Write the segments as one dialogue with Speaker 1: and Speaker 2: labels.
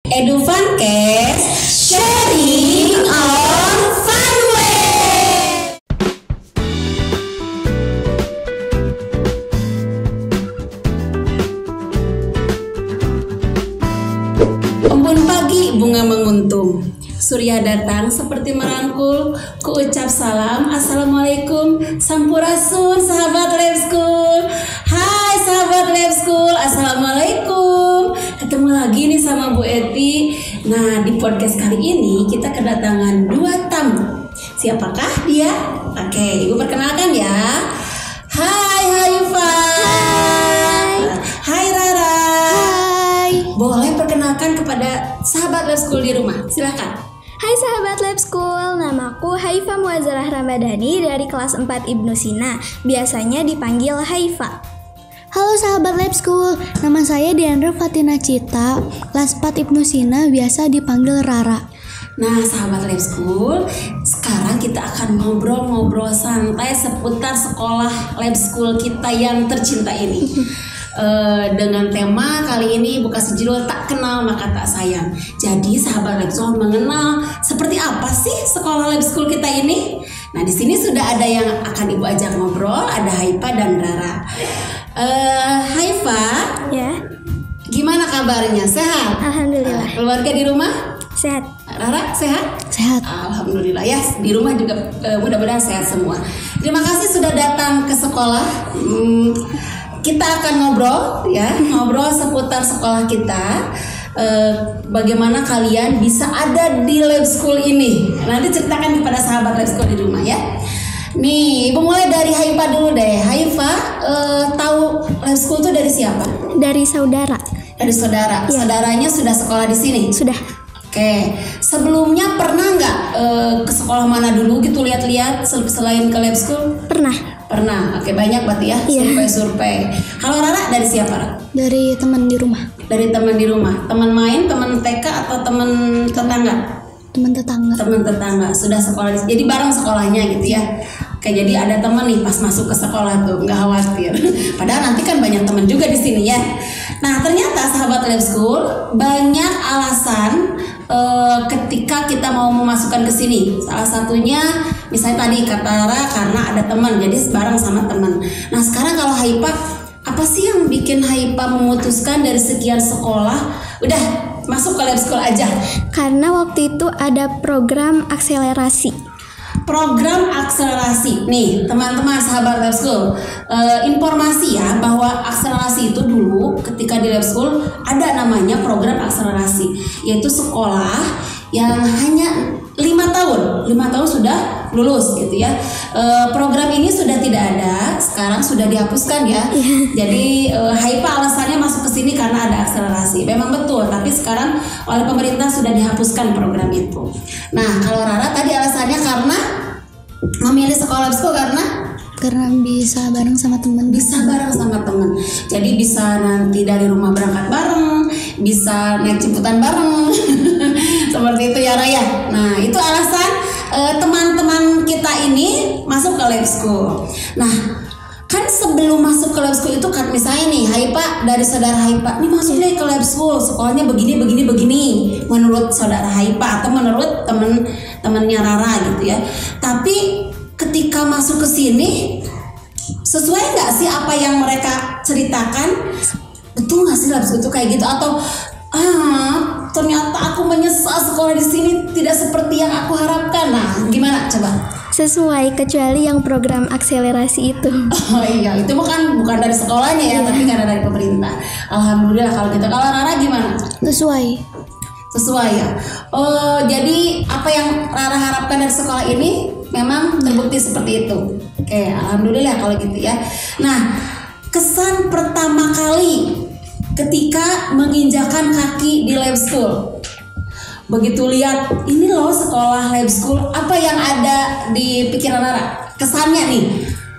Speaker 1: Edu Funcast, sharing on fun way. Embun pagi bunga menguntung, surya datang seperti merangkul. Ku ucap salam, assalamualaikum, sampurasun sahabat Lab School. Hai sahabat Lab School, assalamualaikum. Ketemu lagi nih sama Bu Eti. Nah, di podcast kali ini kita kedatangan 2 tamu. Siapakah dia? Oke, Ibu perkenalkan ya. Hai Haifa. Hai Rara.
Speaker 2: Hai.
Speaker 1: Boleh perkenalkan kepada sahabat Lab School di rumah. Silakan.
Speaker 2: Hai sahabat Lab School, namaku Haifa Muazzalah Ramadhani dari kelas 4 Ibnu Sina, biasanya dipanggil Haifa.
Speaker 3: Halo sahabat Lab School, nama saya Diandra Fatina Cita, kelas 4 Ibnu Sina, biasa dipanggil Rara.
Speaker 1: Nah sahabat Lab School, sekarang kita akan ngobrol-ngobrol santai seputar sekolah Lab School kita yang tercinta ini. Dengan tema kali ini buka sejudul tak kenal maka tak sayang. Jadi sahabat Lab School mengenal seperti apa sih sekolah Lab School kita ini? Nah di sini sudah ada yang akan Ibu ajak ngobrol, ada Haifa dan Rara. Haifa,
Speaker 2: Ya,
Speaker 1: gimana kabarnya? Sehat?
Speaker 2: alhamdulillah.
Speaker 1: Keluarga di rumah?
Speaker 2: Sehat.
Speaker 1: Rara sehat?
Speaker 3: Sehat.
Speaker 1: Alhamdulillah ya, di rumah juga mudah-mudahan sehat semua. Terima kasih sudah datang ke sekolah. Kita akan ngobrol seputar sekolah kita. Bagaimana kalian bisa ada di Lab School ini? Nanti ceritakan kepada sahabat Lab School di rumah ya. Nih, Ibu mulai dari Haifa dulu deh. Haifa, tahu Lab School itu dari siapa?
Speaker 2: Dari saudara.
Speaker 1: Dari saudara.
Speaker 2: Ya.
Speaker 1: Saudaranya sudah sekolah di sini?
Speaker 2: Sudah.
Speaker 1: Oke, sebelumnya pernah nggak ke sekolah mana dulu gitu lihat-lihat selain ke Lab School?
Speaker 2: Pernah.
Speaker 1: Pernah. Oke, banyak berarti ya.
Speaker 2: Iya.
Speaker 1: Survei. Kalau Rara dari siapa, Rara?
Speaker 3: Dari teman di rumah,
Speaker 1: Dari teman di rumah. Teman main, teman TK atau teman tetangga?
Speaker 3: teman tetangga.
Speaker 1: Teman tetangga. Sudah sekolah di jadi bareng sekolahnya gitu ya. Oke, jadi ada teman nih pas masuk ke sekolah tuh, nggak khawatir. Padahal nanti kan banyak teman juga di sini ya. Nah, ternyata sahabat Lab School banyak alasan ketika kita mau memasukkan ke sini. Salah satunya misalnya tadi kata Rara karena ada teman, jadi bareng sama teman. Nah, sekarang kalau Haifa, apa sih yang bikin Haifa memutuskan dari sekian sekolah udah masuk ke Lab School aja?
Speaker 2: Karena waktu itu ada program akselerasi.
Speaker 1: Program akselerasi nih teman-teman sahabat Lab School, informasi ya bahwa akselerasi itu dulu ketika di Lab School ada namanya program akselerasi, yaitu sekolah yang hanya 5 tahun sudah lulus gitu ya. Program ini sudah tidak ada, sekarang sudah dihapuskan ya. Jadi Haifa alasannya masuk ke sini karena ada akselerasi. Memang betul, tapi sekarang oleh pemerintah sudah dihapuskan program itu. Nah, kalau Rara tadi alasannya karena memilih sekolah Lab School
Speaker 3: Karena bisa bareng sama teman.
Speaker 1: bisa bareng sama temen. Jadi bisa nanti dari rumah berangkat bareng, bisa naik jemputan bareng. Seperti itu ya Raya. Nah itu alasan teman-teman kita ini masuk ke Lab School. Nah kan sebelum masuk ke Lab School itu kan misalnya nih Haifa, dari saudara Haifa, nih masuk nih ke Lab School, sekolahnya begini menurut saudara Haifa atau menurut temennya Rara gitu ya. Tapi ketika masuk ke sini sesuai nggak sih apa yang mereka ceritakan? Betul nggak sih Lab School itu kayak gitu, atau ternyata aku menyesal sekolah di sini tidak seperti yang aku harapkan? Nah gimana coba?
Speaker 2: Sesuai, kecuali yang program akselerasi itu.
Speaker 1: Oh iya, itu bukan dari sekolahnya ya, tapi karena dari pemerintah. Alhamdulillah kalau gitu. Kalau Rara gimana? Sesuai ya. Oh, jadi apa yang Rara harapkan dari sekolah ini memang terbukti seperti itu. Oke, alhamdulillah kalau gitu ya. Nah, kesan pertama kali ketika menginjakan kaki di Lab School. Begitu lihat ini loh sekolah Lab School, apa yang ada di pikiran Rara? Kesannya nih,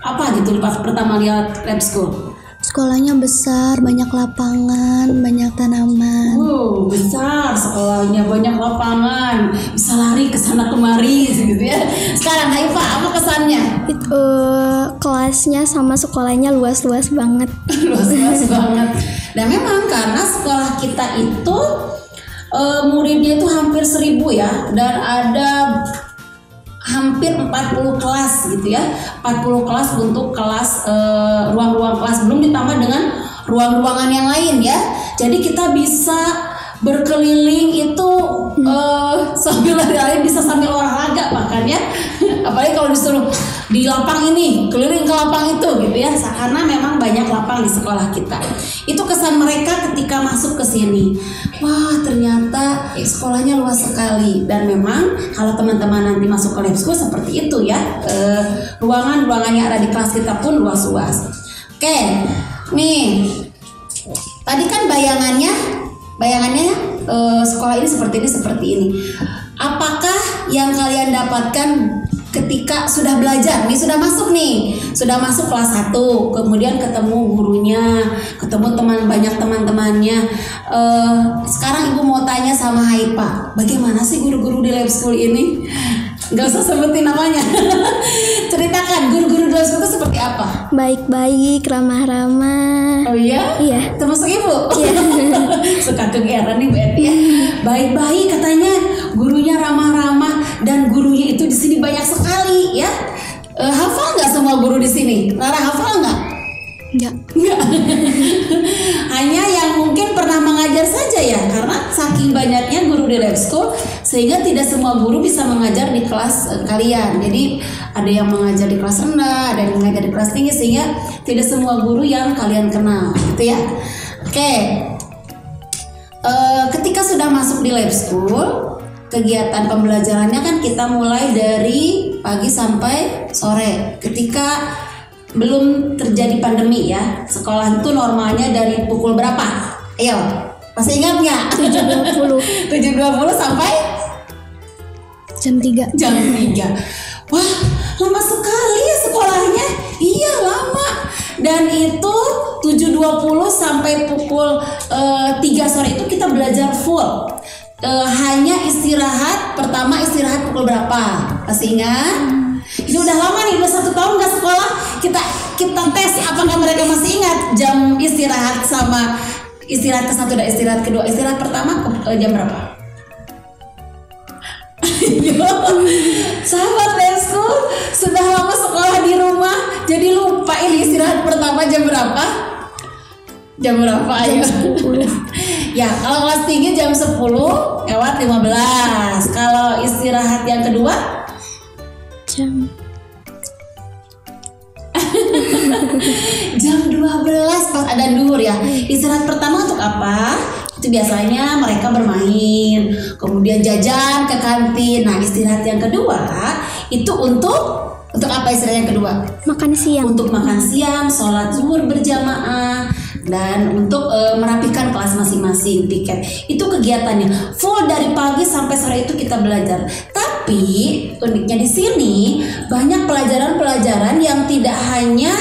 Speaker 1: apa gitu pas pertama lihat Lab School?
Speaker 3: Sekolahnya besar, banyak lapangan, banyak tanaman.
Speaker 1: Besar sekolahnya, banyak lapangan, bisa lari ke sana kemari gitu ya. Sekarang Haifa, apa kesannya?
Speaker 2: Itu kelasnya sama sekolahnya luas-luas banget.
Speaker 1: Luas banget. Dan memang karena sekolah kita itu muridnya itu hampir 1.000 ya, dan ada hampir 40 kelas gitu ya, 40 kelas untuk kelas ruang-ruang kelas, belum ditambah dengan ruang-ruangan yang lain ya. Jadi kita bisa berkeliling itu sambil lari-lari, bisa sambil olahraga makanya. Apalagi kalau disuruh di lapang ini keliling ke lapang itu gitu ya, karena memang banyak lapang di sekolah kita. Itu kesan mereka ketika masuk ke sini. Wah, ternyata sekolahnya luas sekali, dan memang kalau teman-teman nanti masuk ke lab school seperti itu ya, ruangan-ruangan yang ada di kelas kita pun luas-luas. Oke, nih tadi kan bayangannya sekolah ini seperti ini. Apakah yang kalian dapatkan ketika sudah belajar nih, sudah masuk kelas 1, kemudian ketemu gurunya, ketemu banyak teman-temannya. Sekarang Ibu mau tanya sama Haipa, bagaimana sih guru-guru di lab school ini? Gak usah sebutin namanya. Ceritakan guru-guru di lab school itu seperti apa?
Speaker 2: Baik-baik, ramah-ramah.
Speaker 1: Oh iya?
Speaker 2: Iya.
Speaker 1: Termasuk Ibu?
Speaker 2: Iya.
Speaker 1: Suka kegeeran nih berarti ya. Baik-baik katanya, gurunya ramah-ramah, dan gurunya itu di sini banyak sekali ya. Hafal nggak semua guru di sini? Rara hafal nggak?
Speaker 3: Enggak.
Speaker 1: Hanya yang mungkin pernah mengajar saja ya, karena saking banyaknya guru di lab school sehingga tidak semua guru bisa mengajar di kelas kalian. Jadi ada yang mengajar di kelas rendah, ada yang mengajar di kelas tinggi, sehingga tidak semua guru yang kalian kenal gitu ya. Oke. Ketika sudah masuk di lab school, kegiatan pembelajarannya kan kita mulai dari pagi sampai sore. Ketika belum terjadi pandemi ya, sekolah itu normalnya dari pukul berapa? Ayo, masih ingat nggak?
Speaker 2: 7.20
Speaker 1: 7.20 sampai
Speaker 3: Jam 3.
Speaker 1: jam 3. Wah, lama sekali ya sekolahnya. Iya, lama. Dan itu 7.20 sampai pukul 3 sore itu kita belajar full. Hanya istirahat, pertama istirahat pukul berapa? Masih ingat? Ini udah lama nih, udah 1 tahun gak sekolah. Kita tes apakah mereka masih ingat jam istirahat sama istirahat ke-1 dan istirahat kedua. Istirahat pertama jam berapa? Sahabat lesku, sudah lama sekolah di rumah, jadi lupa ini istirahat pertama jam berapa? Jam berapa? Ayo.
Speaker 2: Jam 10.
Speaker 1: Ya, kalau kelas tinggi jam 10 lewat 15. Kalau istirahat yang kedua
Speaker 2: Jam
Speaker 1: jam 12 pas ada duhur ya. Istirahat pertama untuk apa? Itu biasanya mereka bermain, kemudian jajan ke kantin. Nah, istirahat yang kedua itu untuk apa istirahat yang kedua?
Speaker 2: makan siang.
Speaker 1: Untuk makan siang, sholat zuhur berjamaah, dan untuk merapikan kelas masing-masing, piket. Itu kegiatannya full dari pagi sampai sore itu kita belajar. Tapi uniknya di sini banyak pelajaran-pelajaran yang tidak hanya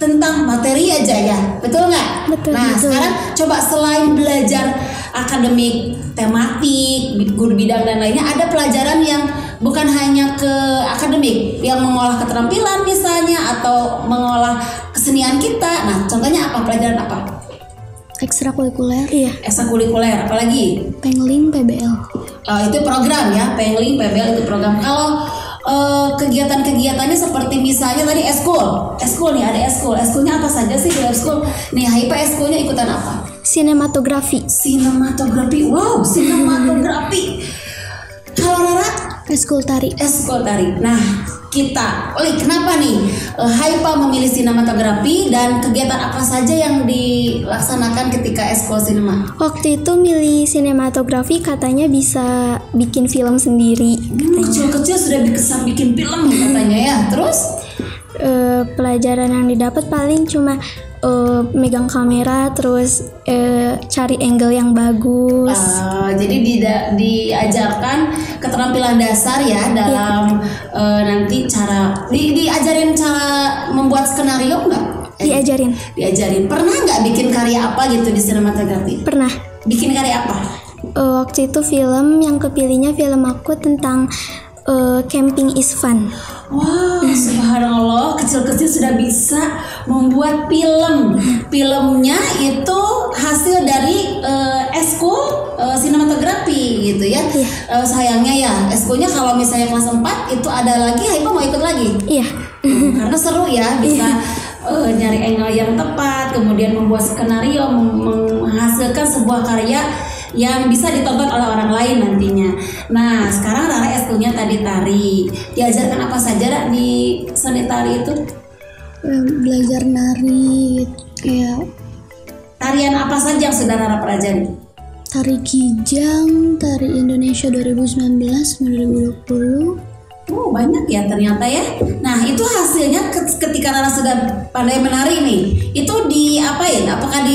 Speaker 1: tentang materi aja ya, betul nggak?
Speaker 2: Betul,
Speaker 1: Nah,
Speaker 2: betul.
Speaker 1: sekarang coba selain belajar akademik, tematik, guru bidang dan lainnya, ada pelajaran yang bukan hanya ke akademik, yang mengolah keterampilan misalnya, atau mengolah kesenian kita. Nah, contohnya apa? Pelajaran apa?
Speaker 3: Ekstrakurikuler.
Speaker 2: Iya.
Speaker 1: Ekstrakurikuler, apalagi?
Speaker 3: Pengling PBL.
Speaker 1: Itu program ya, Pengling, PBL itu program. Kalau kegiatan-kegiatannya seperti misalnya tadi eskul nih, ada eskulnya apa saja sih di eskul? Nih, Haipa eskulnya ikutan apa?
Speaker 2: Sinematografi.
Speaker 1: Wow, sinematografi. Kalau Rara?
Speaker 3: Eskul tari.
Speaker 1: Eskul tari. Nah, kenapa nih Haipa memilih sinematografi, dan kegiatan apa saja yang dilaksanakan ketika eskul sinema?
Speaker 2: Waktu itu milih sinematografi katanya bisa bikin film sendiri katanya.
Speaker 1: Kecil-kecil sudah bisa bikin film katanya ya. Terus?
Speaker 2: Pelajaran yang didapat paling cuma megang kamera, terus cari angle yang bagus.
Speaker 1: Jadi diajarkan keterampilan dasar ya dalam nanti diajarin cara membuat skenario nggak? Diajarin. Pernah nggak bikin karya apa gitu di sinematografi?
Speaker 2: Pernah.
Speaker 1: Bikin karya apa?
Speaker 2: Waktu itu film yang kepilihnya film aku tentang camping is fun.
Speaker 1: Wow, subhanallah, kecil-kecil sudah bisa membuat film. Filmnya itu hasil dari eskul sinematografi gitu ya. Sayangnya ya eskulnya kalau misalnya kelas 4 itu ada lagi, Haifa mau ikut lagi.
Speaker 2: Iya.
Speaker 1: Karena seru ya, bisa nyari angle yang tepat, kemudian membuat skenario, menghasilkan sebuah karya yang bisa ditonton oleh orang lain nantinya. Nah, sekarang Rara eskulnya tadi tari. Diajarkan apa saja Ra, di seni tari itu?
Speaker 3: Belajar nari kayak
Speaker 1: Tarian apa saja yang sudah Rara pelajari?
Speaker 3: tari Kijang, tari Indonesia 2019 2020.
Speaker 1: Banyak ya ternyata ya. Nah, itu hasilnya ketika Rara sudah pandai menari nih, itu diapain? Apakah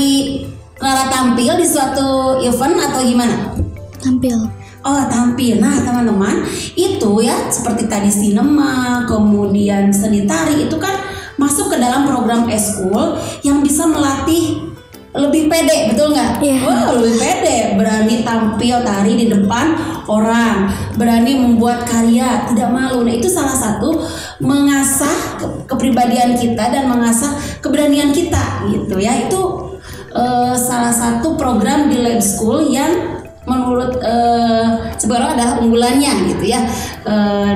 Speaker 1: Rara tampil di suatu event atau gimana?
Speaker 3: Tampil.
Speaker 1: Oh, tampil. Nah, teman-teman, itu ya seperti tadi sinema, kemudian seni tari itu kan masuk ke dalam program eskul yang bisa melatih lebih pede, betul nggak?
Speaker 2: Iya.
Speaker 1: Wow, lebih pede, berani tampil tari di depan orang, berani membuat karya, tidak malu. Nah, itu salah satu mengasah kepribadian kita dan mengasah keberanian kita, gitu ya. Itu salah satu program di Lab School yang menurut sebenarnya adalah unggulannya gitu ya.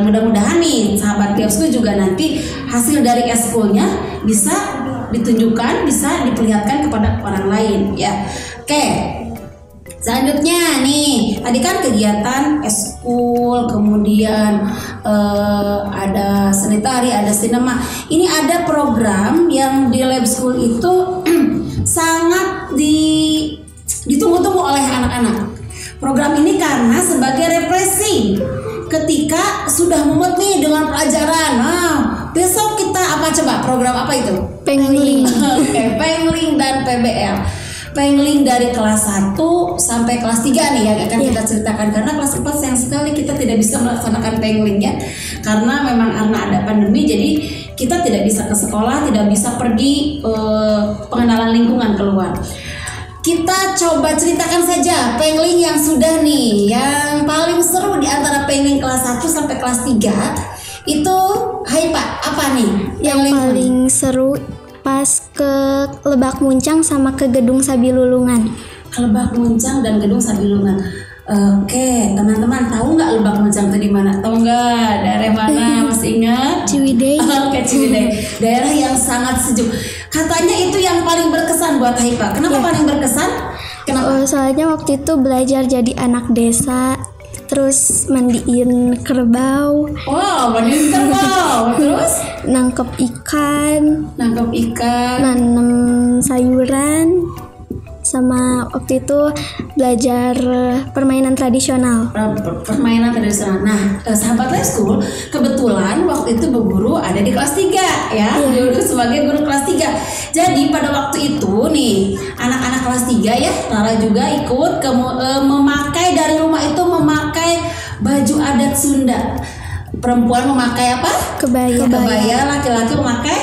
Speaker 1: Mudah-mudahan nih sahabat Lab School juga nanti hasil dari eskulnya bisa ditunjukkan, bisa diperlihatkan kepada orang lain ya. Oke, selanjutnya nih, tadi kan kegiatan eskul, kemudian ada seni tari, ada sinema. Ini ada program yang di Lab School itu sangat ditunggu-tunggu oleh anak-anak. Program ini karena sebagai refreshing ketika sudah mumet nih dengan pelajaran. Nah, besok kita apa coba? Program apa itu?
Speaker 2: Pengling.
Speaker 1: Oke, Pengling dan PBL. Pengling dari kelas 1 sampai kelas 3 nih yang akan kita ceritakan, karena kelas 4 sayang sekali kita tidak bisa melaksanakan Pengling ya. Karena memang karena ada pandemi, jadi kita tidak bisa ke sekolah, tidak bisa pergi pengenalan lingkungan keluar. Kita coba ceritakan saja Pengling yang sudah nih, yang paling seru di antara Pengling kelas 1 sampai kelas 3 itu Haifa, apa nih?
Speaker 2: Yang paling seru pas ke Lebak Muncang sama ke Gedung Sabilulungan.
Speaker 1: Ke Lebak Muncang dan Gedung Sabilungan. Oke, teman-teman tahu nggak Lebak Muncang itu di mana? Tahu nggak daerah mana? Masih ingat?
Speaker 3: Ciwidey.
Speaker 1: Oke, Ciwidey. Daerah yang sangat sejuk. Katanya itu yang paling berkesan buat Haifa. Kenapa paling berkesan? Kenapa?
Speaker 2: Soalnya waktu itu belajar jadi anak desa, terus mandiin kerbau,
Speaker 1: Wow, mandiin kerbau. Terus
Speaker 2: nangkep ikan,
Speaker 1: nangkep ikan.
Speaker 2: nanam sayuran, sama waktu itu belajar permainan tradisional.
Speaker 1: Permainan tradisional. Nah, sahabat Lab School, kebetulan waktu itu Bu Guru ada di kelas 3 ya, duduk sebagai guru kelas 3. Jadi pada waktu itu nih, anak-anak kelas 3 ya, Rara juga ikut memakai dari rumah itu memakai baju adat Sunda. Perempuan memakai apa?
Speaker 2: Kebaya.
Speaker 1: Laki-laki memakai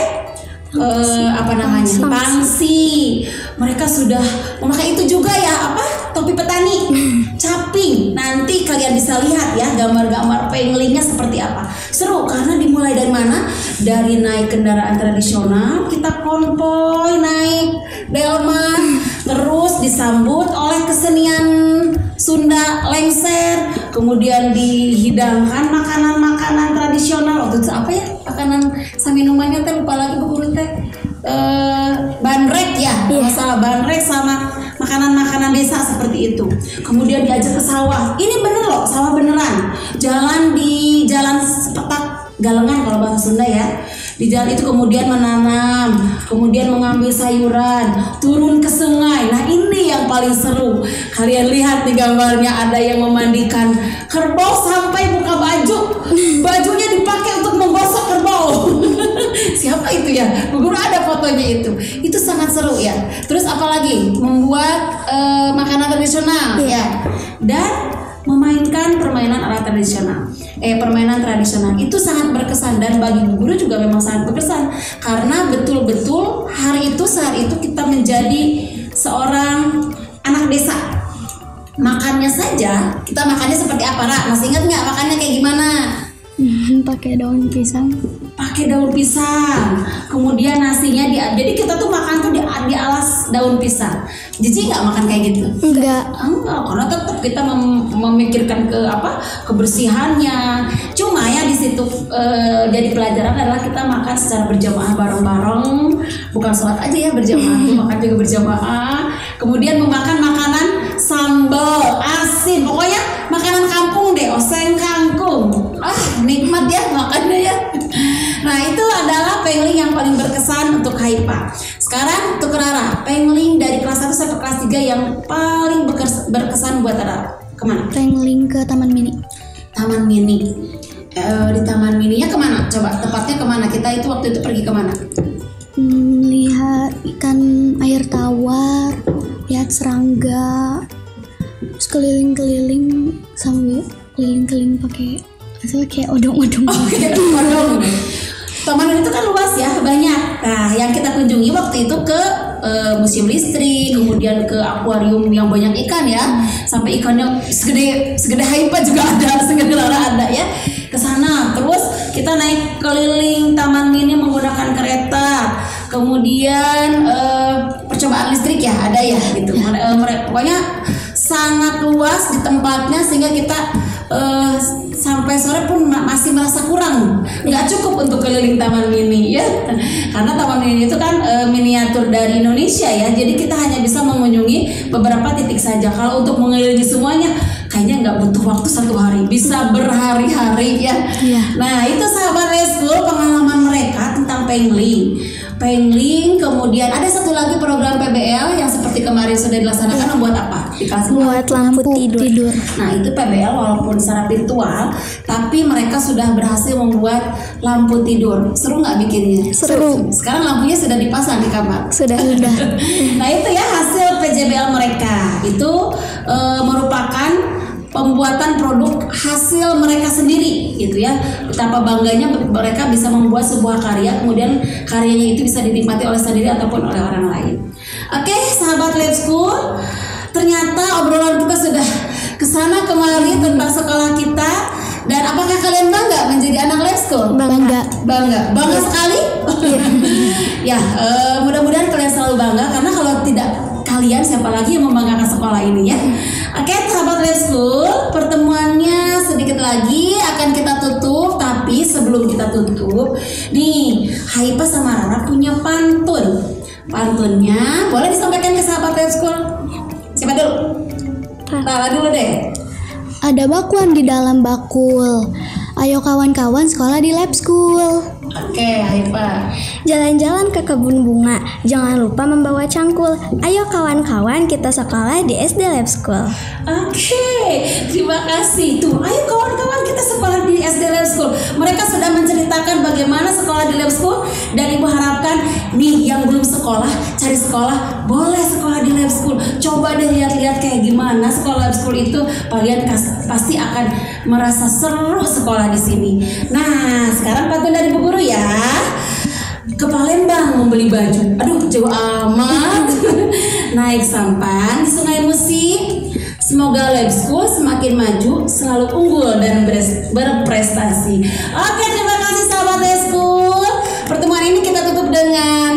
Speaker 1: apa namanya? Pangsi. Mereka sudah memakai itu juga ya, apa? Topi petani, caping. Nanti kalian bisa lihat ya gambar-gambar penglingnya seperti apa. Seru karena dimulai dari mana? Dari naik kendaraan tradisional, kita konvoy naik delman, terus disambut oleh kesenian Sunda lengser, kemudian dihidangkan makanan-makanan tradisional. Waktu itu apa ya? Makanan sama minumannya teh lupa lagi Bu Guru teh. Bandrek ya, masalah bandrek sama makanan-makanan desa seperti itu. Kemudian diajak ke sawah. Ini bener loh, sawah beneran. Jalan di jalan sepetak galengan kalau bahasa Sunda ya. Di jalan itu kemudian menanam, kemudian mengambil sayuran, turun ke sungai. Nah, ini yang paling seru. Kalian lihat di gambarnya, ada yang memandikan kerbau sampai buka baju. Bajunya dipakai untuk menggosok kerbau. Siapa itu ya? Bu Guru ada fotonya itu. Itu sangat seru ya. Terus apalagi? Membuat makanan tradisional ya. Dan memainkan permainan alat tradisional. Permainan tradisional itu sangat berkesan, dan bagi Bu Guru juga memang sangat berkesan karena betul-betul saat itu kita menjadi seorang anak desa. Makannya saja, kita makannya seperti apa, Ra? Masih ingat nggak makannya kayak gimana?
Speaker 3: Pakai daun pisang.
Speaker 1: Pakai daun pisang. Kemudian nasinya jadi kita tuh makan tuh di alas daun pisang. Jijik nggak makan kayak gitu?
Speaker 3: Enggak.
Speaker 1: Enggak, karena tetap kita memikirkan kebersihannya. Cuma ya di situ jadi pelajaran adalah kita makan secara berjamaah bareng-bareng, bukan sholat aja ya berjamaah, makan juga berjamaah. Kemudian memakan makanan sambal asin, pokoknya makanan kampung deh, oseng kangkung. Nikmat ya makannya ya. Nah itu adalah pengling yang paling berkesan untuk Haifa. Sekarang untuk Rara, pengling dari kelas 1 sampai kelas 3 yang paling berkesan buat Rara kemana?
Speaker 3: Pengling ke Taman Mini.
Speaker 1: Taman Mini. Di Taman Mininya kemana? Coba tepatnya kemana? Kita itu waktu itu pergi kemana?
Speaker 3: Lihat ikan air tawar, lihat serangga, terus keliling-keliling sambil keliling-keliling pakai kayak odong-odong.
Speaker 1: Odong. Taman itu kan luas ya, banyak. Nah, yang kita kunjungi waktu itu ke museum listrik, kemudian ke akuarium yang banyak ikan ya, sampai ikannya segede Haifa juga ada, segede Rara ada ya. Ke sana, terus kita naik keliling Taman Mini menggunakan kereta, kemudian percobaan listrik ya ada ya gitu. Pokoknya sangat luas di tempatnya sehingga kita sampai sore pun masih merasa kurang, nggak cukup untuk keliling Taman Mini ya, karena Taman Mini itu kan miniatur dari Indonesia ya, jadi kita hanya bisa mengunjungi beberapa titik saja. Kalau untuk mengelilingi semuanya kayaknya nggak butuh waktu 1 hari, bisa berhari-hari ya. Nah itu sahabat Leskul pengalaman mereka tentang pengling. Kemudian ada satu lagi program PBL yang seperti kemarin sudah dilaksanakan, membuat apa?
Speaker 2: Buat lampu tidur.
Speaker 1: Nah itu PBL walaupun secara virtual, tapi mereka sudah berhasil membuat lampu tidur. Seru nggak bikinnya?
Speaker 2: Seru.
Speaker 1: Sekarang lampunya sudah dipasang di kamar.
Speaker 2: Sudah.
Speaker 1: Nah itu ya hasil PJBL mereka. Itu merupakan pembuatan produk hasil mereka sendiri gitu ya. Betapa bangganya mereka bisa membuat sebuah karya, kemudian karyanya itu bisa dinikmati oleh sendiri ataupun oleh orang lain. Oke, sahabat Lab School, ternyata obrolan kita sudah kesana kemari tentang sekolah kita. Dan apakah kalian bangga menjadi anak Lab School? Bangga sekali. Ya, mudah-mudahan kalian selalu bangga, karena kalau tidak kalian siapa lagi yang membanggakan sekolah ini ya. Oke, sahabat Lab School, pertemuannya sedikit lagi akan kita tutup. Tapi sebelum kita tutup, nih Haifa sama Rara punya pantun. Pantunnya boleh disampaikan ke sahabat Lab School. Siapa dulu? Rara dulu deh.
Speaker 3: Ada bakwan di dalam bakul. Ayo kawan-kawan sekolah di Lab School.
Speaker 1: Oke, Haifa.
Speaker 2: Jalan-jalan ke kebun bunga, jangan lupa membawa cangkul. Ayo kawan-kawan kita sekolah di SD Lab School.
Speaker 1: Oke, terima kasih. Tuh, ayo kawan-kawan kita sekolah di SD Lab School. Mereka sudah menceritakan bagaimana sekolah di Lab School, dan Ibu harapkan nih yang belum sekolah, cari sekolah, boleh sekolah di Lab School. Coba deh lihat-lihat kayak gimana sekolah Lab School itu. Kalian pasti akan merasa seru sekolah di sini. Nah, sekarang pantun dari Bu Guru ya. Ke Palembang membeli baju, aduh jauh amat. Naik sampan di Sungai Musi. Semoga Lab School semakin maju, selalu unggul dan berprestasi. Oke, terima kasih sahabat Lab School. Pertemuan ini kita tutup dengan